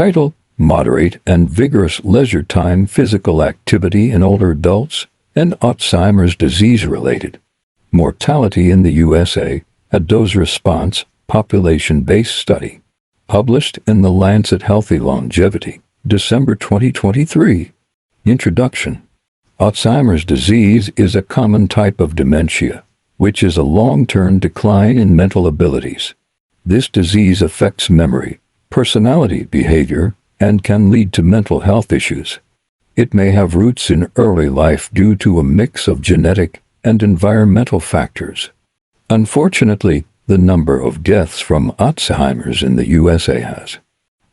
Title: Moderate and Vigorous Leisure Time Physical Activity in Older Adults and Alzheimer's Disease-Related Mortality in the USA, a Dose-Response, Population-Based Study. Published in The Lancet Healthy Longevity, December 2023. Introduction. Alzheimer's disease is a common type of dementia, which is a long-term decline in mental abilities. This disease affects memory, personality, behavior, and can lead to mental health issues. It may have roots in early life due to a mix of genetic and environmental factors. Unfortunately, the number of deaths from Alzheimer's in the USA has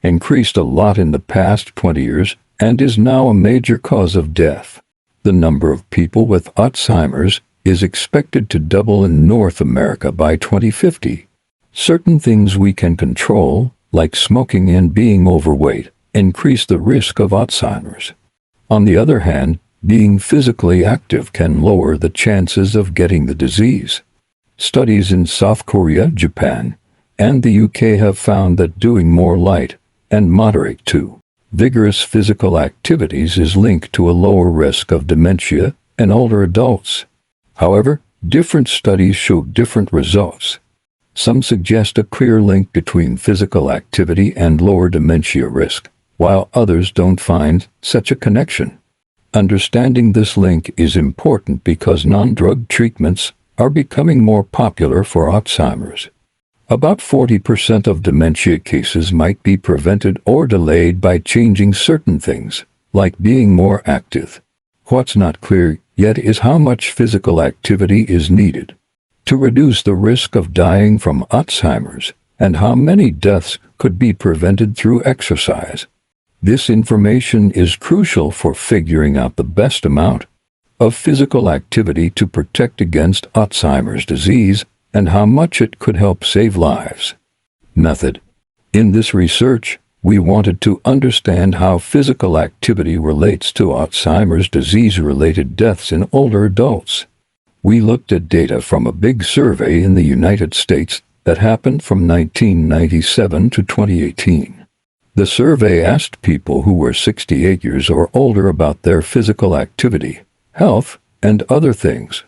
increased a lot in the past 20 years and is now a major cause of death. The number of people with Alzheimer's is expected to double in North America by 2050. Certain things we can control, like smoking and being overweight, increase the risk of Alzheimer's. On the other hand, being physically active can lower the chances of getting the disease. Studies in South Korea, Japan, and the UK have found that doing more light and moderate to vigorous physical activities is linked to a lower risk of dementia in older adults. However, different studies show different results. Some suggest a clear link between physical activity and lower dementia risk, while others don't find such a connection. Understanding this link is important because non-drug treatments are becoming more popular for Alzheimer's. About 40% of dementia cases might be prevented or delayed by changing certain things, like being more active. What's not clear yet is how much physical activity is needed to reduce the risk of dying from Alzheimer's, and how many deaths could be prevented through exercise. This information is crucial for figuring out the best amount of physical activity to protect against Alzheimer's disease and how much it could help save lives. Method. In this research, we wanted to understand how physical activity relates to Alzheimer's disease-related deaths in older adults. We looked at data from a big survey in the United States that happened from 1997 to 2018. The survey asked people who were 68 years or older about their physical activity, health, and other things.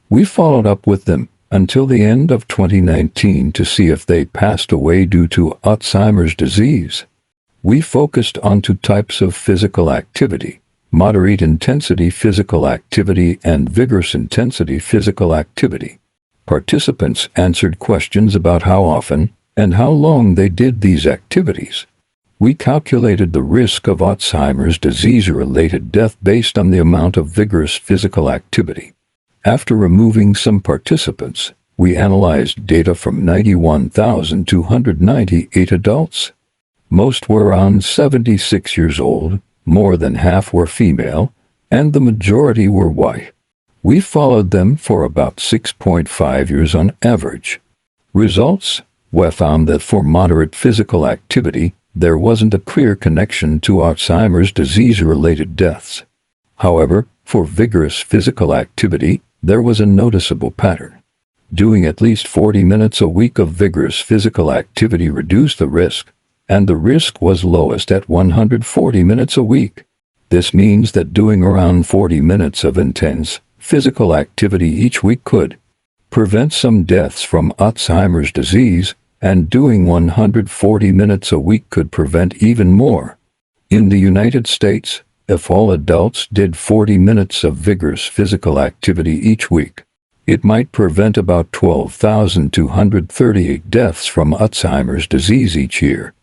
We followed up with them until the end of 2019 to see if they passed away due to Alzheimer's disease. We focused on two types of physical activity: moderate intensity physical activity and vigorous intensity physical activity. Participants answered questions about how often and how long they did these activities. We calculated the risk of Alzheimer's disease-related death based on the amount of vigorous physical activity. After removing some participants, we analyzed data from 91,298 adults. Most were around 76 years old, more than half were female, and the majority were white. We followed them for about 6.5 years on average. Results: we found that for moderate physical activity, there wasn't a clear connection to Alzheimer's disease-related deaths. However, for vigorous physical activity, there was a noticeable pattern. Doing at least 40 minutes a week of vigorous physical activity reduced the risk, and the risk was lowest at 140 minutes a week. This means that doing around 40 minutes of intense physical activity each week could prevent some deaths from Alzheimer's disease, and doing 140 minutes a week could prevent even more. In the United States, if all adults did 40 minutes of vigorous physical activity each week, it might prevent about 12,238 deaths from Alzheimer's disease each year.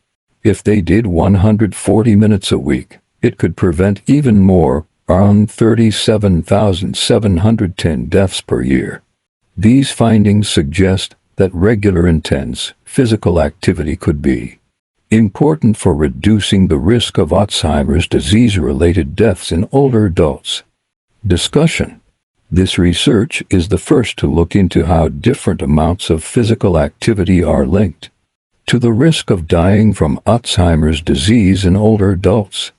If they did 140 minutes a week, it could prevent even more, around 37,710 deaths per year. These findings suggest that regular intense physical activity could be important for reducing the risk of Alzheimer's disease-related deaths in older adults. Discussion. This research is the first to look into how different amounts of physical activity are linked to the risk of dying from Alzheimer's disease in older adults.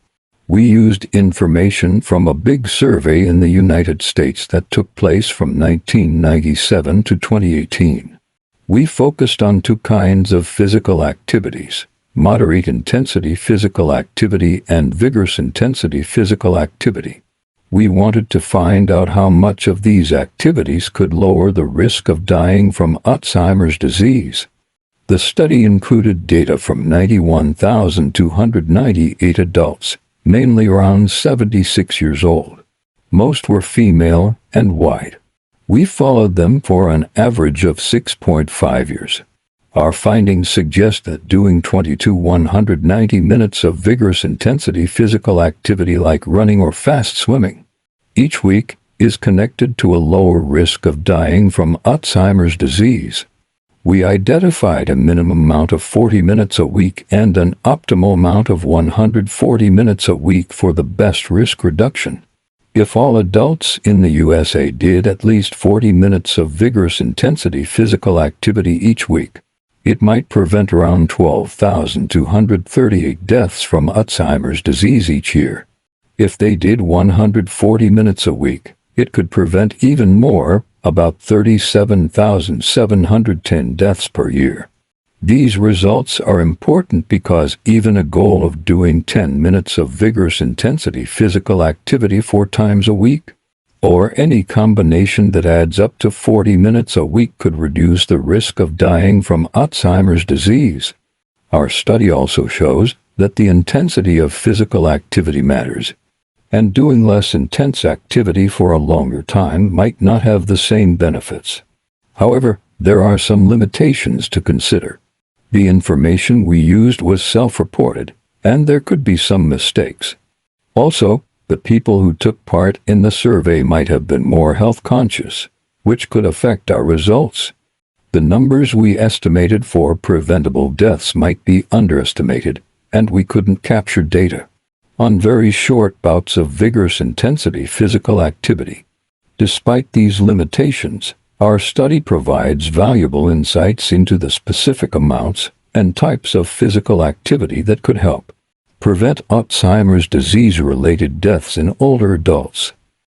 We used information from a big survey in the United States that took place from 1997 to 2018. We focused on two kinds of physical activities: moderate intensity physical activity, and vigorous intensity physical activity. We wanted to find out how much of these activities could lower the risk of dying from Alzheimer's disease. The study included data from 91,298 adults, mainly around 76 years old. Most were female and white. We followed them for an average of 6.5 years. Our findings suggest that doing 20 to 190 minutes of vigorous intensity physical activity like running or fast swimming each week is connected to a lower risk of dying from Alzheimer's disease. We identified a minimum amount of 40 minutes a week and an optimal amount of 140 minutes a week for the best risk reduction. If all adults in the USA did at least 40 minutes of vigorous intensity physical activity each week, it might prevent around 12,238 deaths from Alzheimer's disease each year. If they did 140 minutes a week, it could prevent even more, about 37,710 deaths per year. These results are important because even a goal of doing 10 minutes of vigorous intensity physical activity 4 times a week, or any combination that adds up to 40 minutes a week, could reduce the risk of dying from Alzheimer's disease. Our study also shows that the intensity of physical activity matters, and doing less intense activity for a longer time might not have the same benefits. However, there are some limitations to consider. The information we used was self-reported, and there could be some mistakes. Also, the people who took part in the survey might have been more health conscious, which could affect our results. The numbers we estimated for preventable deaths might be underestimated, and we couldn't capture data on very short bouts of vigorous intensity physical activity. Despite these limitations, our study provides valuable insights into the specific amounts and types of physical activity that could help prevent Alzheimer's disease-related deaths in older adults.